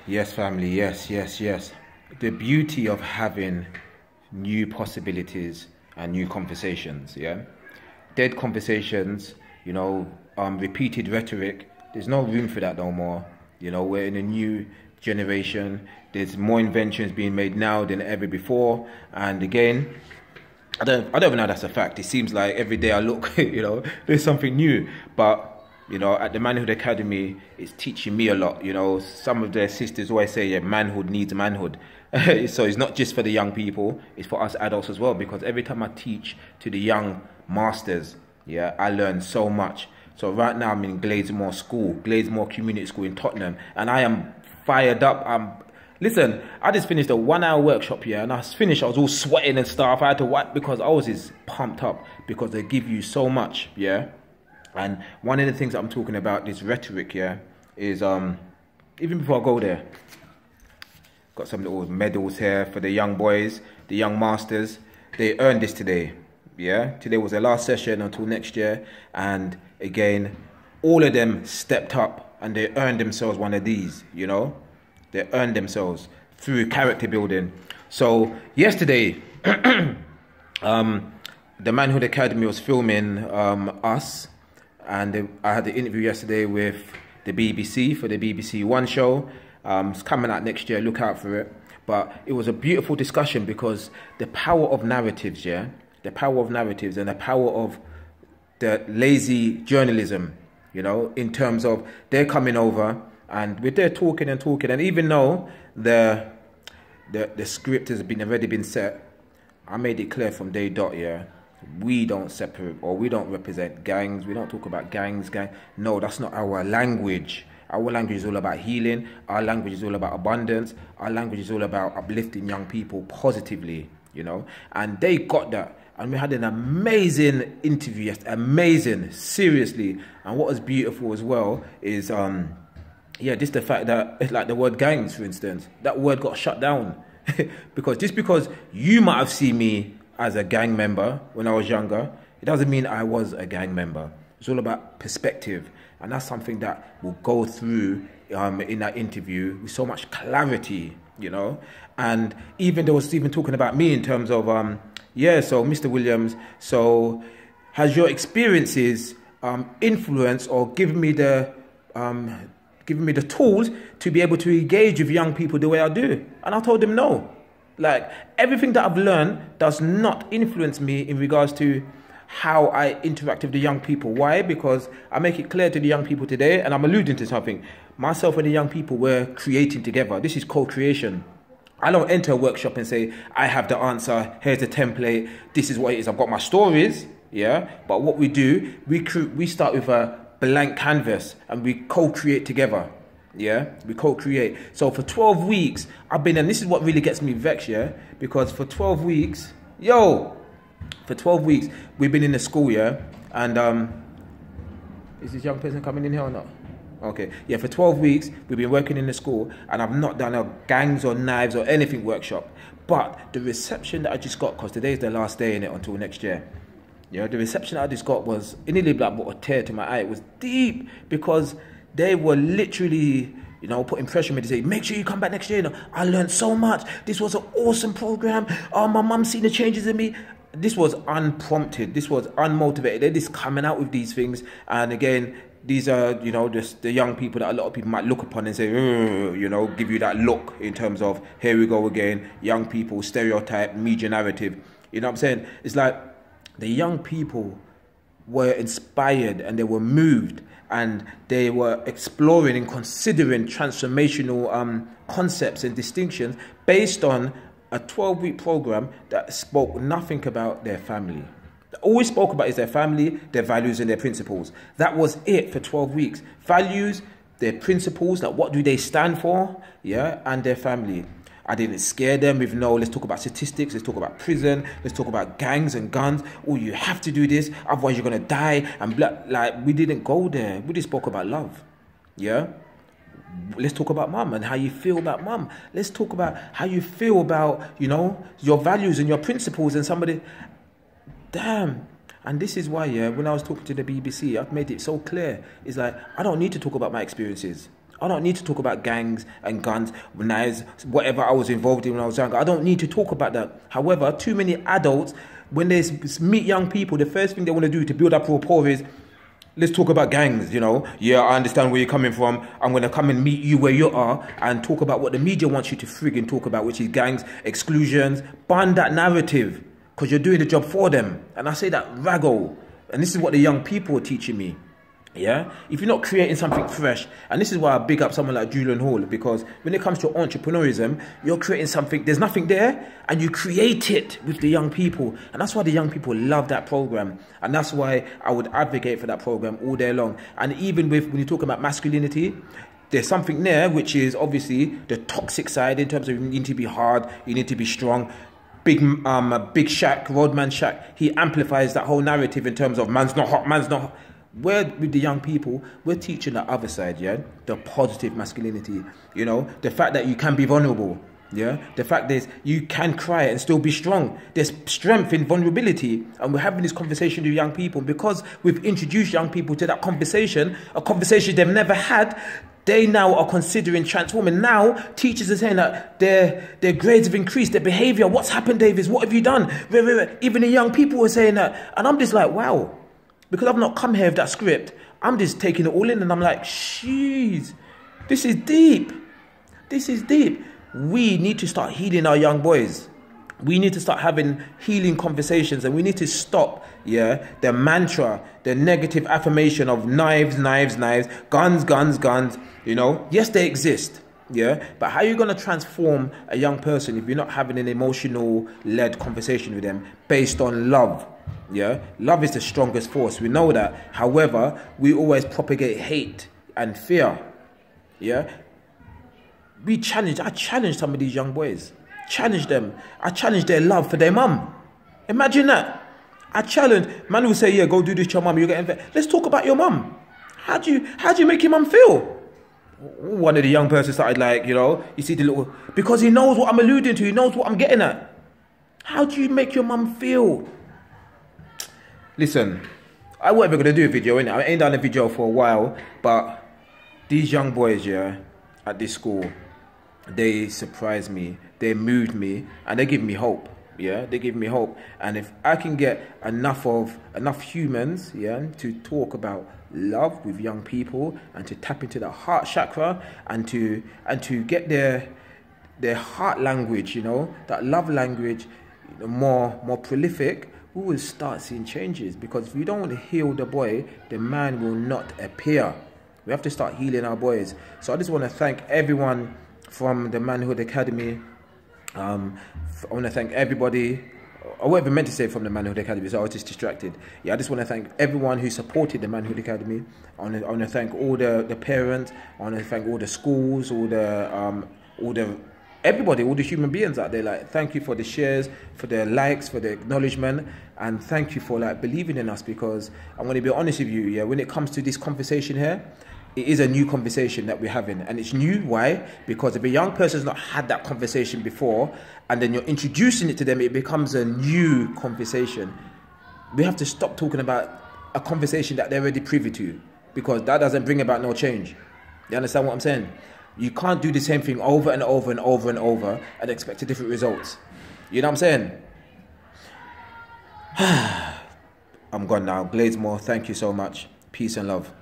Yes, family. Yes, yes, yes. The beauty of having new possibilities and new conversations. Yeah, dead conversations. Repeated rhetoric. There's no room for that no more. We're in a new generation. There's more inventions being made now than ever before. And again, I don't even know that's a fact. It seems like every day I look, there's something new. But at the Manhood Academy, it's teaching me a lot. Some of their sisters always say, yeah, manhood needs manhood. So it's not just for the young people, it's for us adults as well. Because every time I teach to the young masters, yeah, I learn so much. So right now I'm in Gladesmore School, Gladesmore Community School in Tottenham, and I am fired up. Listen, I just finished a 1-hour workshop here, and I was all sweating and stuff. I had to wipe because I was just pumped up because they give you so much, yeah. And one of the things that I'm talking about, this rhetoric here, is even before I go there, got some little medals here for the young boys, the young masters. They earned this today, yeah. Today was their last session until next year, and again, all of them stepped up and they earned themselves one of these, They earned themselves through character building. So yesterday, the Manhood Academy was filming us. And I had the interview yesterday with the BBC for the BBC One show. It's coming out next year, look out for it. But it was a beautiful discussion because the power of narratives, yeah? The power of narratives and the power of the lazy journalism, in terms of they're coming over and we're there talking and talking. And even though the script has already been set, I made it clear from day dot, yeah? We don't separate or we don't represent gangs. We don't talk about gangs. No, that's not our language. Our language is all about healing. Our language is all about abundance. Our language is all about uplifting young people positively, And they got that. And we had an amazing interview yesterday. Amazing, seriously. And what was beautiful as well is, just the fact that, it's like the word gangs, for instance, that word got shut down. because you might have seen me as a gang member when I was younger, it doesn't mean I was a gang member. It's all about perspective. And that's something that will go through in that interview with so much clarity, And there was even talking about me in terms of, so Mr. Williams, so has your experiences influenced or given me the tools to be able to engage with young people the way I do? And I told them no. Like, everything that I've learned does not influence me in regards to how I interact with the young people. Why? Because I make it clear to the young people today, and I'm alluding to something. Myself and the young people, we're creating together. This is co-creation. I don't enter a workshop and say, I have the answer, here's the template, this is what it is. I've got my stories, yeah? But what we do, we start with a blank canvas and we co-create together. Yeah, we co-create. So for 12 weeks, I've been, and this is what really gets me vexed, yeah? Because for 12 weeks, for 12 weeks, we've been in the school, yeah? And is this young person coming in here or not? Okay, yeah, for 12 weeks, we've been working in the school, and I've not done a gangs or knives or anything workshop. But the reception that I just got, because today's the last day in it until next year, yeah, the reception that I just got was, it nearly brought a tear to my eye. It was deep, because they were literally, putting pressure on me to say, make sure you come back next year. I learned so much. This was an awesome program. Oh, my mum's seen the changes in me. This was unprompted. This was unmotivated. They're just coming out with these things. And again, these are, just the young people that a lot of people might look upon and say, give you that look in terms of, here we go again, young people, stereotype, media narrative. You know what I'm saying? It's like the young people were inspired and they were moved and they were exploring and considering transformational concepts and distinctions based on a 12-week program that spoke nothing about their family. All we spoke about is their family, their values and their principles. That was it for 12 weeks. Values, their principles, like what do they stand for, yeah, and their family. I didn't scare them with let's talk about statistics, let's talk about prison, let's talk about gangs and guns. Oh, you have to do this, otherwise you're going to die. And like, we didn't go there. We just spoke about love. Yeah? Let's talk about mum and how you feel about mum. Let's talk about how you feel about, your values and your principles and somebody. Damn. And this is why, yeah, when I was talking to the BBC, I've made it so clear. It's like, I don't need to talk about my experiences. I don't need to talk about gangs and guns, knives, whatever I was involved in when I was younger. I don't need to talk about that. However, too many adults, when they meet young people, the first thing they want to do to build up rapport is, let's talk about gangs, you know. Yeah, I understand where you're coming from. I'm going to come and meet you where you are and talk about what the media wants you to frigging talk about, which is gangs, exclusions. Ban that narrative, because you're doing the job for them. And I say that raggo. And this is what the young people are teaching me. Yeah, if you're not creating something fresh, and this is why I big up someone like Julian Hall, because when it comes to entrepreneurism, you're creating something, there's nothing there, and you create it with the young people. And that's why the young people love that program. And that's why I would advocate for that program all day long. And even with, when you talk about masculinity, there's something there, which is obviously the toxic side in terms of you need to be hard, you need to be strong. Big Shaq, Roadman Shaq, he amplifies that whole narrative in terms of man's not hot, man's not hot. We're with the young people, we're teaching the other side, yeah? The positive masculinity, you know? The fact that you can be vulnerable, yeah? The fact is you can cry and still be strong. There's strength in vulnerability. And we're having this conversation with young people because we've introduced young people to that conversation, a conversation they've never had. They now are considering transforming. Now, teachers are saying that their grades have increased, their behavior. What's happened, Davis? What have you done? Even the young people are saying that. And I'm just like, wow. Because I've not come here with that script, I'm just taking it all in and I'm like, jeez, this is deep. This is deep. We need to start healing our young boys. We need to start having healing conversations, and we need to stop, yeah, the mantra, the negative affirmation of knives, knives, knives, guns, guns, guns, you know. Yes, they exist, yeah, but how are you going to transform a young person if you're not having an emotional-led conversation with them based on love? Yeah, love is the strongest force. We know that. However, we always propagate hate and fear. Yeah, I challenge some of these young boys. Challenge them. I challenge their love for their mum. Imagine that. I challenge. Man will say, yeah, go do this to your mum. You're getting. Let's talk about your mum. How do you make your mum feel? One of the young person started like, you know, you see the little, because he knows what I'm alluding to. He knows what I'm getting at. How do you make your mum feel? Listen, I wasn't going to do a video, innit? I ain't done a video for a while, but these young boys, yeah, at this school, they surprised me, they moved me, and they give me hope, yeah? They give me hope. And if I can get enough humans, yeah, to talk about love with young people and to tap into the heart chakra and to get their heart language, you know, that love language, you know, more prolific, we will start seeing changes. Because if we don't heal the boy, the man will not appear. We have to start healing our boys. So I just want to thank everyone from the Manhood Academy. I want to thank everybody. I wasn't even meant to say from the Manhood Academy, so I was just distracted. Yeah, I just want to thank everyone who supported the Manhood Academy. I want to thank all the parents. I want to thank all the schools, everybody, all the human beings out there. Like, thank you for the shares, for the likes, for the acknowledgement, and thank you for like believing in us. Because I'm going to be honest with you, yeah, when it comes to this conversation here, it is a new conversation that we're having. And it's new, why? Because if a young person's not had that conversation before, and then you're introducing it to them, it becomes a new conversation. We have to stop talking about a conversation that they're already privy to, because that doesn't bring about no change. You understand what I'm saying? You can't do the same thing over and over and over and over and expect a different results. You know what I'm saying? I'm gone now. Gladesmore, thank you so much. Peace and love.